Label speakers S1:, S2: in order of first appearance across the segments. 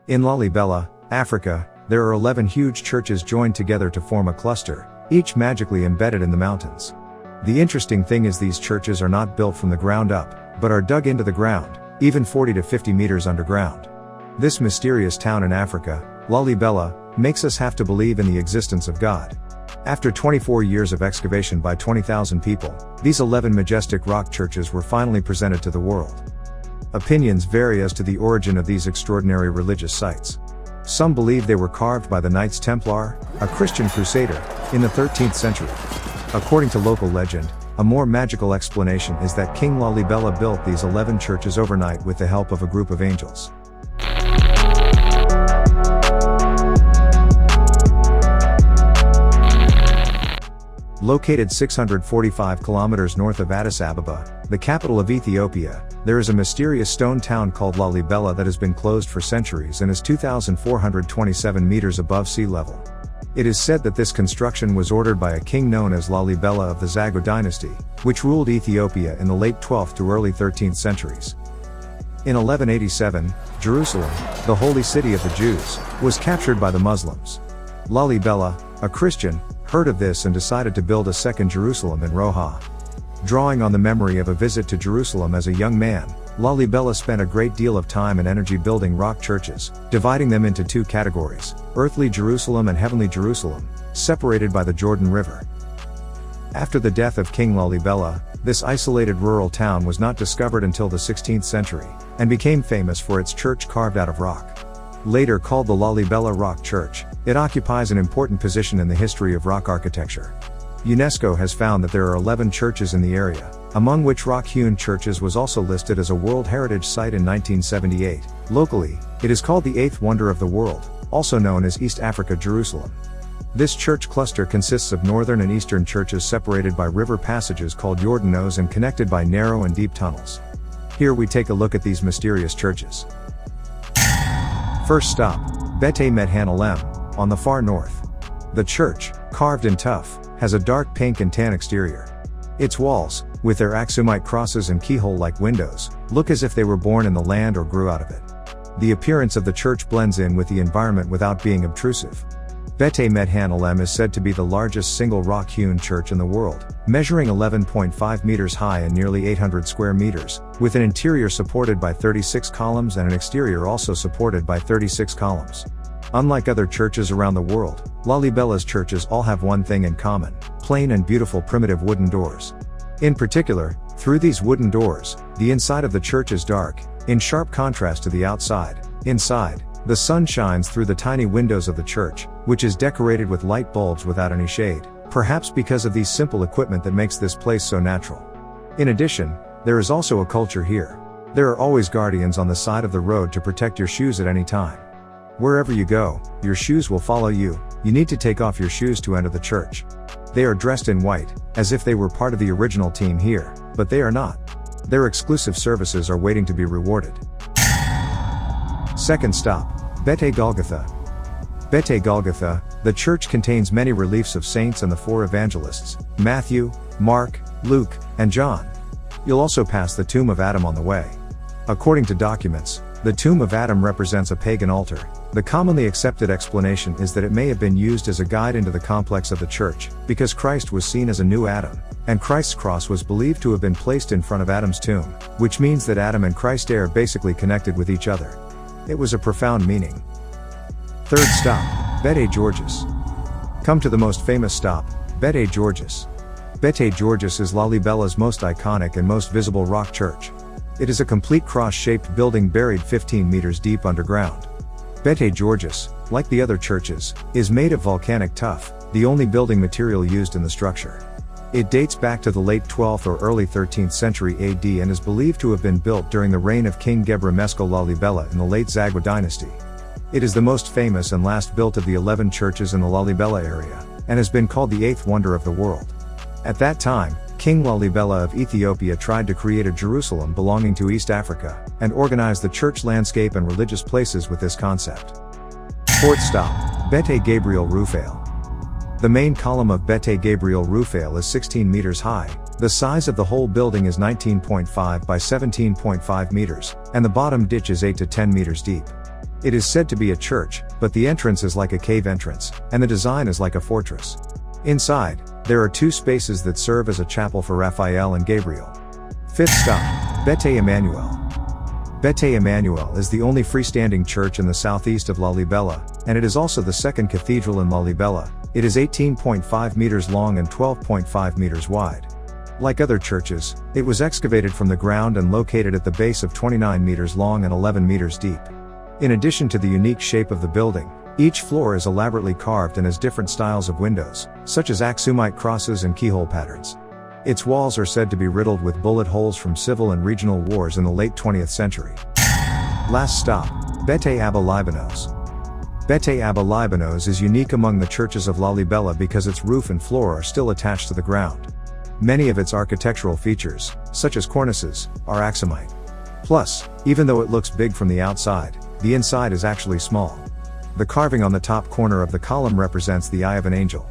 S1: In Lalibela, Africa, there are 11 huge churches joined together to form a cluster, each magically embedded in the mountains. The interesting thing is these churches are not built from the ground up, but are dug into the ground, even 40 to 50 meters underground. This mysterious town in Africa, Lalibela, makes us have to believe in the existence of God. After 24 years of excavation by 20,000 people, these 11 majestic rock churches were finally presented to the world. Opinions vary as to the origin of these extraordinary religious sites. Some believe they were carved by the Knights Templar, a Christian crusader, in the 13th century. According to local legend, a more magical explanation is that King Lalibela built these 11 churches overnight with the help of a group of angels. Located 645 kilometers north of Addis Ababa, the capital of Ethiopia, there is a mysterious stone town called Lalibela that has been closed for centuries and is 2,427 meters above sea level. It is said that this construction was ordered by a king known as Lalibela of the Zago dynasty, which ruled Ethiopia in the late 12th to early 13th centuries. In 1187, Jerusalem, the holy city of the Jews, was captured by the Muslims. Lalibela, a Christian, heard of this and decided to build a second Jerusalem in Roha. Drawing on the memory of a visit to Jerusalem as a young man, Lalibela spent a great deal of time and energy building rock churches, dividing them into two categories, earthly Jerusalem and heavenly Jerusalem, separated by the Jordan River. After the death of King Lalibela, this isolated rural town was not discovered until the 16th century, and became famous for its church carved out of rock. Later called the Lalibela Rock Church, it occupies an important position in the history of rock architecture. UNESCO has found that there are 11 churches in the area, among which rock-hewn churches was also listed as a World Heritage Site in 1978. Locally, it is called the Eighth Wonder of the World, also known as East Africa Jerusalem. This church cluster consists of northern and eastern churches separated by river passages called Jordanos and connected by narrow and deep tunnels. Here we take a look at these mysterious churches. First stop, Bete Medhane Alem, on the far north. The church, carved in tuff, has a dark pink and tan exterior. Its walls, with their Aksumite crosses and keyhole-like windows, look as if they were born in the land or grew out of it. The appearance of the church blends in with the environment without being obtrusive. Bete Medhane Alem is said to be the largest single rock-hewn church in the world, measuring 11.5 meters high and nearly 800 square meters, with an interior supported by 36 columns and an exterior also supported by 36 columns. Unlike other churches around the world, Lalibela's churches all have one thing in common: plain and beautiful primitive wooden doors. In particular, through these wooden doors, the inside of the church is dark, in sharp contrast to the outside. Inside, the sun shines through the tiny windows of the church, which is decorated with light bulbs without any shade, perhaps because of the simple equipment that makes this place so natural. In addition, there is also a culture here. There are always guardians on the side of the road to protect your shoes at any time. Wherever you go, your shoes will follow you. You need to take off your shoes to enter the church. They are dressed in white, as if they were part of the original team here, but they are not. Their exclusive services are waiting to be rewarded. Second stop, Bete Golgotha. Bete Golgotha, the church contains many reliefs of saints and the four evangelists, Matthew, Mark, Luke, and John. You'll also pass the tomb of Adam on the way. According to documents, the tomb of Adam represents a pagan altar. The commonly accepted explanation is that it may have been used as a guide into the complex of the church, because Christ was seen as a new Adam, and Christ's cross was believed to have been placed in front of Adam's tomb, which means that Adam and Christ are basically connected with each other. It was a profound meaning. Third stop, Bete Giorgis. Come to the most famous stop, Bete Giorgis. Bete Giorgis is Lalibela's most iconic and most visible rock church. It is a complete cross-shaped building buried 15 meters deep underground. Bete Giorgis, like the other churches, is made of volcanic tuff, the only building material used in the structure. It dates back to the late 12th or early 13th century AD and is believed to have been built during the reign of King Gabriel-rufael Lalibela in the late Zago dynasty. It is the most famous and last built of the 11 churches in the Lalibela area, and has been called the Eighth Wonder of the World. At that time, King Lalibela of Ethiopia tried to create a Jerusalem belonging to East Africa, and organized the church landscape and religious places with this concept. Fourth stop, Bete Gabriel-rufael. The main column of Bete Gabriel-rufael is 16 meters high, the size of the whole building is 19.5 by 17.5 meters, and the bottom ditch is 8 to 10 meters deep. It is said to be a church, but the entrance is like a cave entrance, and the design is like a fortress. Inside, there are 2 spaces that serve as a chapel for Raphael and Gabriel. 5th stop, Bete Amanuel. Bete Amanuel is the only freestanding church in the southeast of Lalibela, and it is also the second cathedral in Lalibela. It is 18.5 meters long and 12.5 meters wide. Like other churches, it was excavated from the ground and located at the base of 29 meters long and 11 meters deep. In addition to the unique shape of the building, each floor is elaborately carved and has different styles of windows, such as Aksumite crosses and keyhole patterns. Its walls are said to be riddled with bullet holes from civil and regional wars in the late 20th century. Last stop, Bete Abba Libanos. Bete Abba Libanos is unique among the churches of Lalibela because its roof and floor are still attached to the ground. Many of its architectural features, such as cornices, are Aksumite. Plus, even though it looks big from the outside, the inside is actually small. The carving on the top corner of the column represents the eye of an angel.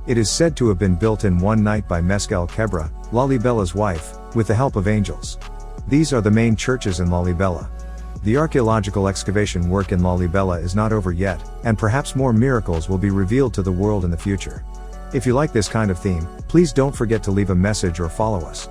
S1: It is said to have been built in one night by Meskel Kebra, Lalibela's wife, with the help of angels. These are the main churches in Lalibela. The archaeological excavation work in Lalibela is not over yet, and perhaps more miracles will be revealed to the world in the future. If you like this kind of theme, please don't forget to leave a message or follow us.